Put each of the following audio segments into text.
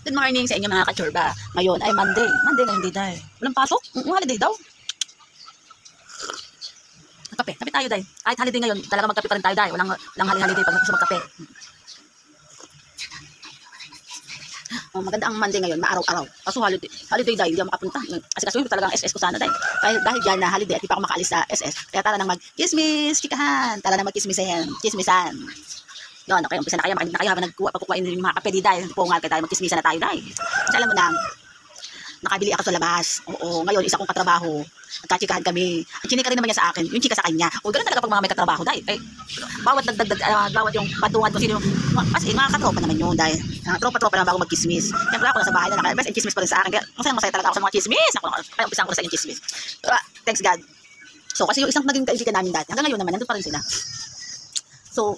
Good morning sa inyo mga kachorba. Ngayon ay Monday. Monday ngayon di dahil. Walang pasok? Holiday daw. Kape. Kape tayo dahil. Kahit holiday ngayon, talaga magkape pa rin tayo dahil. Walang holiday pag gusto magkape. Oh, maganda ang Monday ngayon, maaraw-araw. Kaso holiday dahil, hindi ako makapunta. Kasi kasuhin ko talaga ang SS ko sana dahil. Dahil dyan na holiday at di pa ako makaalis sa SS. Kaya tara nang mag-kismis, chikahan. Tara nang mag-kismisan. Kismisan. Yun, okay, umpisa na kayo, makinig na kayo habang pagkukuhain yung mga kape di dahil. Pungal kayo tayo, magkismisa na tayo dahil. Kasi alam mo na, nakabili ako sa labas. Oo, ngayon, isa kong katrabaho. Nagkachikahan kami. Ang chinika rin naman niya sa akin, yung chika sa kanya. O, ganun talaga pag mga may katrabaho dahil. Eh, bawat bawat yung patungan ko sino yung, kasi mga katropa naman yun dahil. Tropa-tropa naman bago magkismis. Siyempre ako nasa bahay na nakabas, and chismis pa rin sa akin. Kaya masaya talaga ako sa mga chismis. Kaya umpisahan ko na sa yung chismis. Thanks God. So, kasi yung isang naging kaibigan namin dati, hanggang ngayon naman, nandun pa rin sila. So,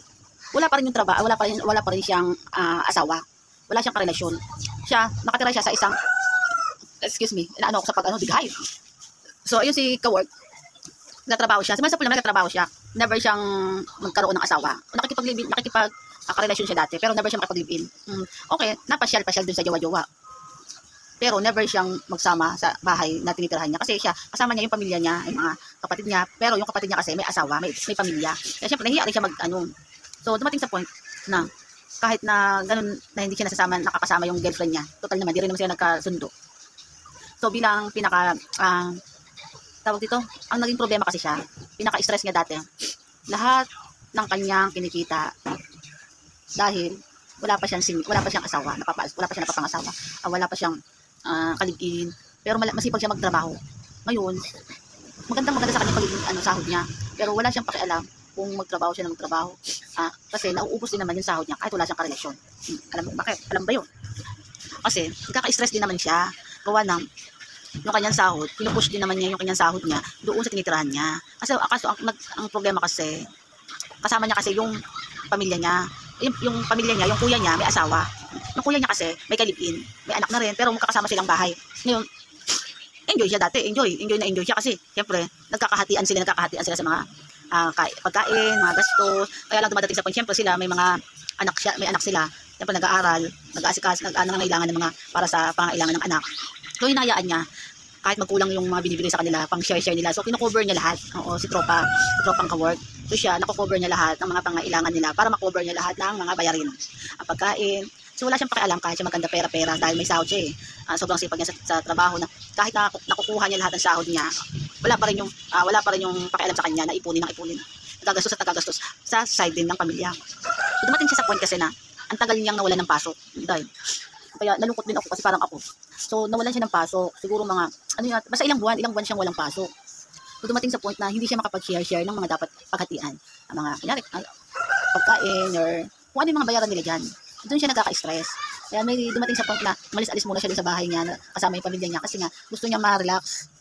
wala pa rin yung trabaho, wala pa rin siyang asawa. Wala siyang karelasyon. Nakatira siya sa isang, excuse me, inaano ako sa bighay. So, ayun si ka-work, nagtatrabaho siya. Sa pula nagtatrabaho siya. Never siyang magkaroon ng asawa. Nakikipag-karelasyon siya dati, pero never siyang makipag-live-in. Okay, napasyal-pasyal dun sa jowa-jowa. Pero never siyang magsama sa bahay na tinitirahan niya. Kasi siya, kasama niya yung pamilya niya, yung mga kapatid niya. Pero yung kapatid niya kasi may asawa, may pamilya. Kaya syempre, nahiya rin siya So, dumating sa point na kahit na ganun na hindi siya nakakasama yung girlfriend niya. Total naman, di rin naman sila nagkasundo. So, bilang tawag dito, ang naging problema kasi siya, pinaka-stress niya dati, lahat ng kanyang kinikita dahil wala pa siyang asawa, wala pa siya napapangasawa, wala pa siyang kaligin, pero masipag siya magtrabaho. Ngayon, maganda sa kanyang sahod niya, pero wala siyang pakialam kung magtrabaho siya ng magtrabaho. Kasi nauubos din naman yung sahod niya kahit wala siyang karelasyon. Alam mo bakit? Alam ba yun? Kasi nagkaka-stress din naman siya. Gawa ng yung kanyang sahod, pinupush din naman niya yung kanyang sahod niya doon sa tinitirahan niya. Kasi ang problema kasi, kasama niya kasi yung pamilya niya. Yung pamilya niya, yung kuya niya, may asawa. Yung kuya niya kasi, may kalipin. May anak na rin, pero magkakasama silang bahay. Ngayon, enjoy siya dati. Enjoy siya kasi, siyempre, nagkakahatian sila sa mga pagkain, mga gastos. Kaya lang dumadating sa point, siyempre sila may anak sila, siyempre nag-aaral, nag-aasikas, nangangailangan ng mga para sa pangailangan ng anak. So hinayaan niya kahit magkulang yung mga binibigay sa kanila, pang share nila. So kino-cover niya lahat. Oo, si tropang ka-work. So siya nako-cover niya lahat ng mga pangailangan nila para ma-cover niya lahat ng mga bayarin. Ang pagkain. So wala siyang pakialam kahit siya maganda pera dahil may sahod siya eh. Sobrang sipag niya sa trabaho na kahit nakukuha niya lahat ng sahod niya, wala pa rin yung pakialam sa kanya na ipunin. Nagagastos sa side din ng pamilya. So, dumating siya sa point kasi na ang tagal niyang nawalan ng pasok dahil kaya nalungkot din ako kasi parang ako. So nawalan siya ng pasok, siguro basta ilang buwan siyang walang pasok. So dumating sa point na hindi siya makapag-share ng mga dapat paghatian. Ang mga kunyari, pagkain or kung ano yung mga bayaran nila dyan. Doon siya nagkaka-stress. Kaya may dumating sa point na malis-alis muna siya dun sa bahay niya kasama yung pamilya niya kasi nga gusto niya ma-relax.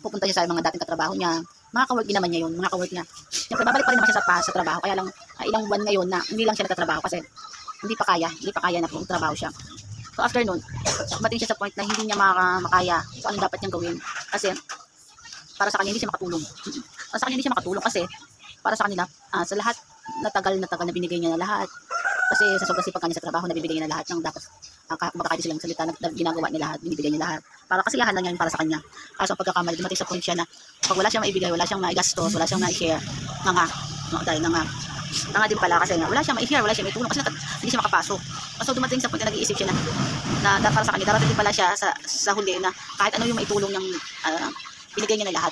Pupunta siya sa mga dating katrabaho niya. Mga ka-work din naman niya yun, mga ka-work niya. Siyempre babalik pa rin naman siya sa trabaho. Kaya lang ilang buwan ngayon na hindi lang siya nagtatrabaho kasi hindi pa kaya na kung trabaho siya. So after nun, dumating siya sa point na hindi niya makaya kung anong dapat niyang gawin. Kasi para sa kanya hindi siya makatulong. Kasi para sa kanila, sa lahat natagal na binigay niya na lahat. Kasi sa sobrang sipag kanya sa trabaho, nabibigay niya na lahat ng dapat makakaya silang salita na ginagawa niya lahat, binibigay niya lahat. Para kasiyahan lang yan para sa kanya. Kaso ang pagkakamali, dumating sa point siya na pag wala siyang maibigay, wala siyang maigastos, wala siyang ma-share, nga din pala kasi nga wala siyang ma-share, wala siyang maitulong kasi hindi siya makapasok. So dumating sa point na nag-iisip siya na para sa kanya, darating din pala siya sa huli na kahit ano yung maitulong niyang binigay niya na lahat,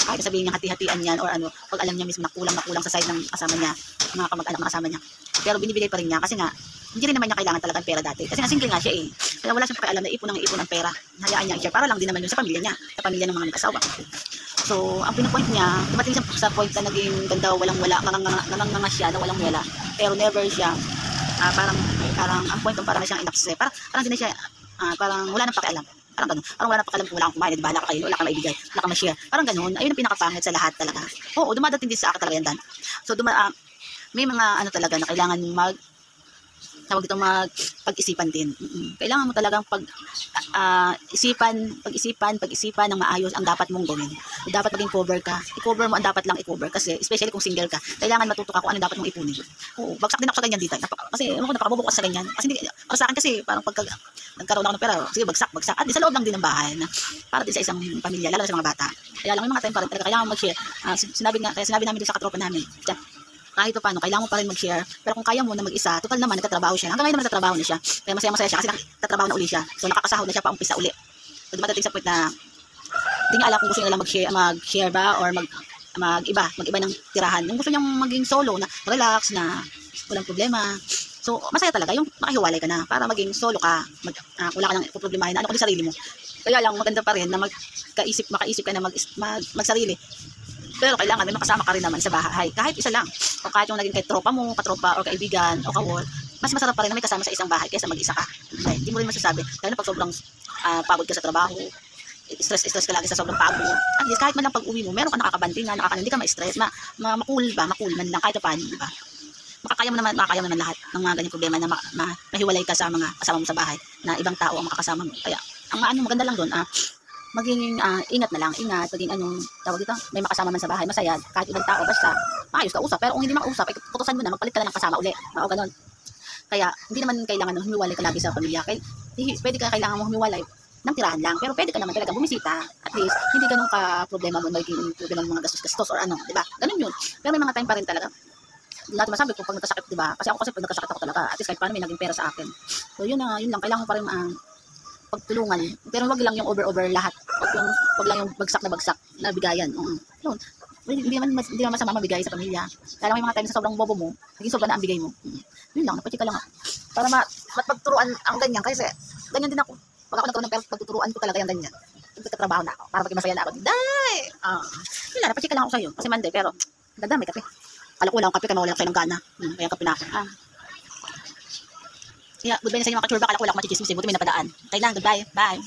kahit sabihin niya hati-hatian yan or pag alam niya mismo na kulang sa side ng kasama niya, mga kamag-anak ng kasama niya. Pero binibigay pa rin niya kasi nga hindi rin naman niya kailangan talagang pera dati. Kasi nga single nga siya eh. Kaya wala siyang pakialam na ipon ng pera. Hayaan niya i-share para lang din naman yun sa pamilya niya, sa pamilya ng mga mag-asawa. So, ang pinapoint niya, dumating sa point na naging ganda, walang-wala, mga siya na walang-wala. Pero never siya, parang ang point parang na siyang inakse. Parang din na siya, parang wala nang pakialam. Parang ganun. Parang wala nang pakialam kung wala kang kumain, bahala ka kayo, wala kang maibigay, wala kang ma-share. Parang ganun. Ayun ang pinakapangit sa lahat talaga. Oo, dumadating din sa akin talaga yan, Dan. So, may mga talaga na kailangan tawag dito, pag-isipan din. Kailangan mo talagang pag-isipan ng maayos ang dapat mong gawin. Kung dapat maging cover ka, i-cover mo ang dapat lang i-cover. Kasi, especially kung single ka, kailangan matuto ka kung ano dapat mong ipunin. Oo, bagsak din ako sa ganyan dito. Kasi, napakabobo ko sa ganyan. Kasi, para sa akin kasi, parang pagka nagkaroon ako ng pera, sige, bagsak. At di sa loob lang din ng bahay, para din sa isang pamilya, lalo na sa mga bata. Kaya lang, may mga time pa rin talaga, kailangan mag-share. Sinabi namin din sa katropa namin, kahit pa paano, kailangan mo pa rin mag-share. Pero kung kaya mo na mag-isa, total naman, nagtatrabaho siya. Hanggang ngayon naman nagtatrabaho na siya. Kaya masaya siya kasi nagtatrabaho na uli siya. So, nakakasahod na siya pa umpisa uli. So, dumadating sa point na hindi niya alam kung gusto niya lang mag-share ba or mag-iba ng tirahan. Yung gusto niyang maging solo na relax, na walang problema. So, masaya talaga yung makahiwalay ka na para maging solo ka. Wala ka nang ipoproblemahin na kundi sarili mo. Kaya lang, maganda pa rin na makaisip ka na magsarili. Pero kailangan may makasama ka rin naman sa bahay. Kahit isa lang. O kahit yung naging kay tropa mo, katropa, o kaibigan, o kawol. Mas masarap pa rin na may kasama sa isang bahay kaysa mag-isa ka. Hindi mo rin masasabi. Lalo na pag sobrang pagod ka sa trabaho, stress ka lagi sa sobrang pagod. At least kahit man lang pag-uwi mo, meron ka nakakabanding na, hindi ka ma-stress, makul man lang kahit paano, di ba? Makakaya mo naman lahat ng mga ganyang problema na mahiwalay ka sa mga kasama mo sa bahay na ibang tao ang makakasama mo. Kaya, ang maganda lang doon, maging ingat na lang, maging tawag dito, may makasama man sa bahay, masaya, kahit ibang tao, basta maayos ka usap. Pero kung hindi makausap, ay putusan mo na, magpalit ka na ng kasama uli, ganon. Kaya, hindi naman kailangan humiwalay ka lagi sa pamilya. Kailangan mo humiwalay ng tirahan lang, pero pwede ka naman talaga bumisita, at least, hindi ganun ka problema mo, magiging problema ng mga gastos or diba? Ganun yun. Pero may mga time pa rin talaga, hindi natin masabi kung pag nagkasakit, diba? Kasi ako pag nagkasakit ako talaga, at least kahit paano may naging pera sa akin. So yun lang, kailangan pa rin pagtulungan. Pero wag lang yung over lahat. Wag lang yung bagsak na bigayan. Yun. Hindi naman masama mabigay sa pamilya. Kaya lang may mga time sa sobrang bobo mo, naging sobra na ang bigay mo. Yun lang, napachika lang. Para mapagturuan ang ganyan. Kasi ganyan din ako. Pag ako nagkaroon ng pera, pagtuturuan ko talaga yung ganyan. Nagtatrabaho na ako. Para maging masaya na ako. Yun lang, napachika lang ako sa'yo. Kasi Monday, pero ganda, may kape. Kala ko wala akong kape, kaya mawala ako ng gana. Kaya kape na ako. Kaya, goodbye na sa inyo mga kachurba. Kala ko wala akong machichismis. Buti may napadaan. Okay lang, goodbye. Bye.